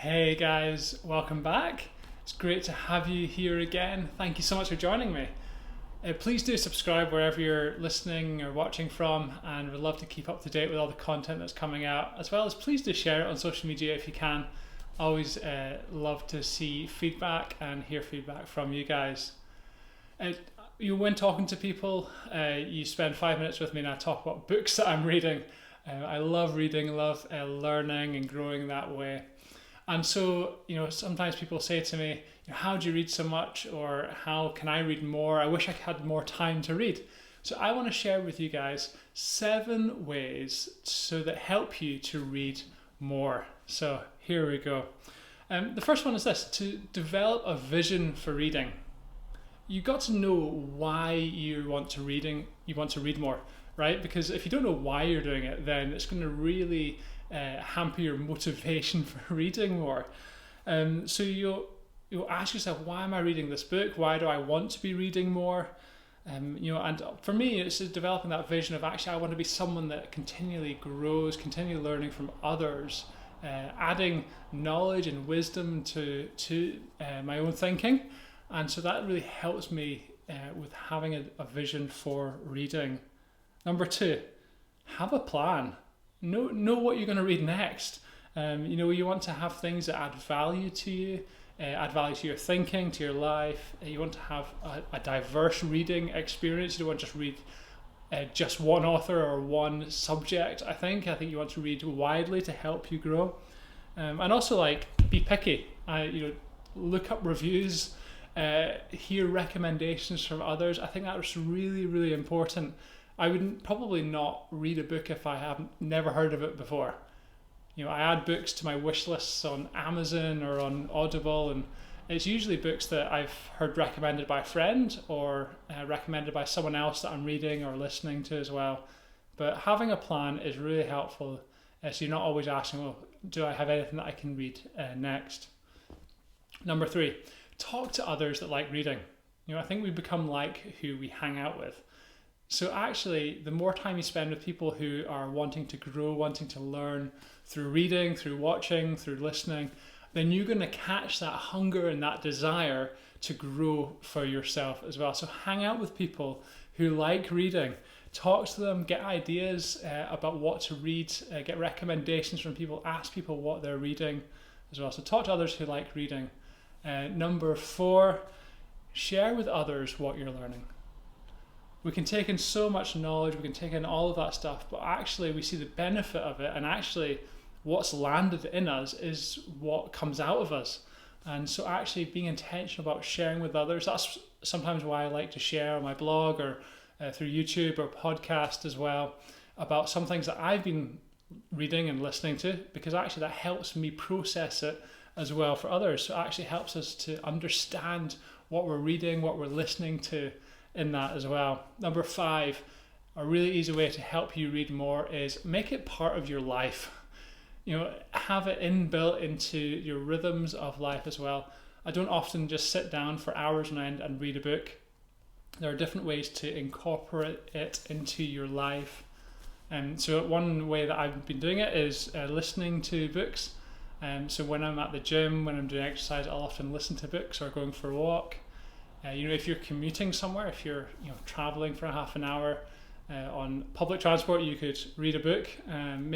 Hey guys, welcome back. It's great to have you here again. Thank you so much for joining me. Please do subscribe wherever you're listening or watching from, and we'd love to keep up to date with all the content that's coming out, as well as please do share it on social media if you can. Always love to see feedback and hear feedback from you guys. When talking to people, you spend 5 minutes with me and I talk about books that I'm reading. I love reading, love learning and growing that way. And so, sometimes people say to me, how do you read so much? Or how can I read more? I wish I had more time to read. So I want to share with you guys 7 ways that help you to read more. So here we go. The first one is this: to develop a vision for reading. You've got to know why you want to read more, right? Because if you don't know why you're doing it, then it's going to really hamper your motivation for reading more. So you'll ask yourself, why am I reading this book? Why do I want to be reading more? And for me, it's developing that vision of actually I want to be someone that continually grows, continually learning from others, adding knowledge and wisdom to my own thinking. And so that really helps me with having a vision for reading. Number 2, have a plan. Know what you're going to read next. You want to have things that add value to you, add value to your thinking, to your life. You want to have a diverse reading experience. You don't want to just read just one author or one subject. I think you want to read widely to help you grow. And also be picky. Look up reviews, hear recommendations from others. I think that's really, really important. I would probably not read a book if I have never heard of it before. I add books to my wish lists on Amazon or on Audible, and it's usually books that I've heard recommended by a friend or recommended by someone else that I'm reading or listening to as well. But having a plan is really helpful, so you're not always asking, well, do I have anything that I can read next? Number 3, talk to others that like reading. I think we become like who we hang out with. So actually, the more time you spend with people who are wanting to grow, wanting to learn through reading, through watching, through listening, then you're going to catch that hunger and that desire to grow for yourself as well. So hang out with people who like reading. Talk to them, get ideas about what to read, get recommendations from people, ask people what they're reading as well. So talk to others who like reading. Number 4, share with others what you're learning. We can take in so much knowledge, we can take in all of that stuff, but actually we see the benefit of it, and actually what's landed in us is what comes out of us. And so actually being intentional about sharing with others, that's sometimes why I like to share on my blog or through YouTube or podcast as well, about some things that I've been reading and listening to, because actually that helps me process it as well for others. So it actually helps us to understand what we're reading, what we're listening to in that as well. Number 5, a really easy way to help you read more is make it part of your life. Have it inbuilt into your rhythms of life as well. I don't often just sit down for hours on end and read a book. There are different ways to incorporate it into your life. So one way that I've been doing it is listening to books. So when I'm at the gym, when I'm doing exercise, I'll often listen to books or going for a walk. If you're commuting somewhere, if you're traveling for half an hour on public transport, you could read a book and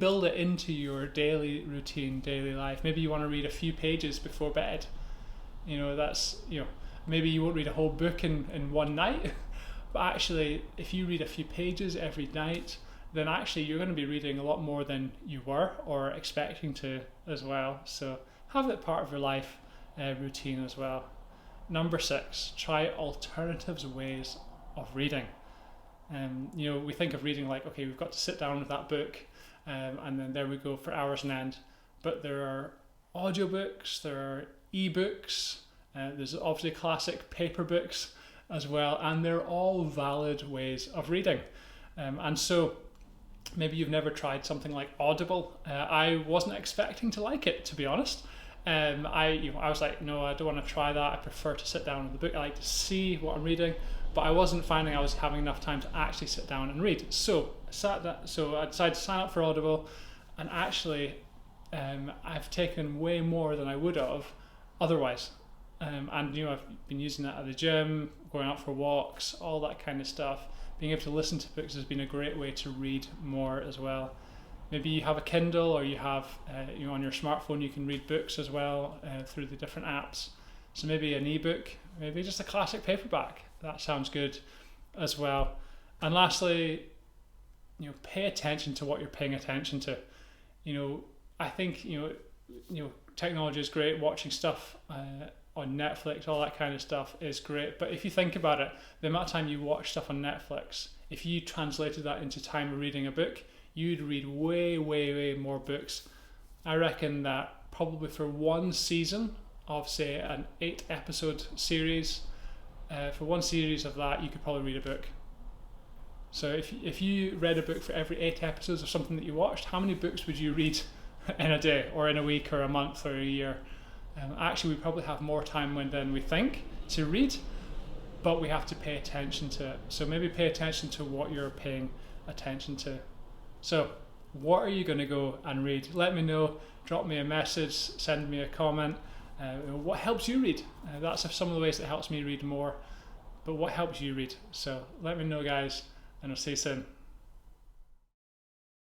build it into your daily routine, daily life. Maybe you want to read a few pages before bed. Maybe you won't read a whole book in one night, but actually if you read a few pages every night, then actually you're going to be reading a lot more than you were or expecting to as well. So have it part of your life routine as well. Number 6, try alternative ways of reading. We think of reading like, okay, we've got to sit down with that book and then there we go for hours on end. But there are audiobooks, there are ebooks, there's obviously classic paper books as well, and they're all valid ways of reading. And so maybe you've never tried something like Audible. I wasn't expecting to like it, to be honest. I was like, no, I don't want to try that. I prefer to sit down with the book. I like to see what I'm reading, but I wasn't finding I was having enough time to actually sit down and read. So I decided to sign up for Audible, and actually I've taken way more than I would have otherwise. And I've been using that at the gym, going out for walks, all that kind of stuff. Being able to listen to books has been a great way to read more as well. Maybe you have a Kindle, or you have on your smartphone you can read books as well through the different apps. So maybe an ebook, maybe just a classic paperback. That sounds good as well. And lastly, pay attention to what you're paying attention to. I think technology is great. Watching stuff on Netflix, all that kind of stuff is great. But if you think about it, the amount of time you watch stuff on Netflix, if you translated that into time of reading a book, you'd read way, way, way more books. I reckon that probably for one season of, say, an 8-episode series, for one series of that, you could probably read a book. So if you read a book for every 8 episodes of something that you watched, how many books would you read in a day, or in a week, or a month, or a year? Actually, we probably have more time than we think to read, but we have to pay attention to it. So maybe pay attention to what you're paying attention to. So what are you going to go and read? Let me know. Drop me a message, send me a comment. What helps you read? That's some of the ways that helps me read more. But what helps you read? So let me know, guys, and I'll see you soon.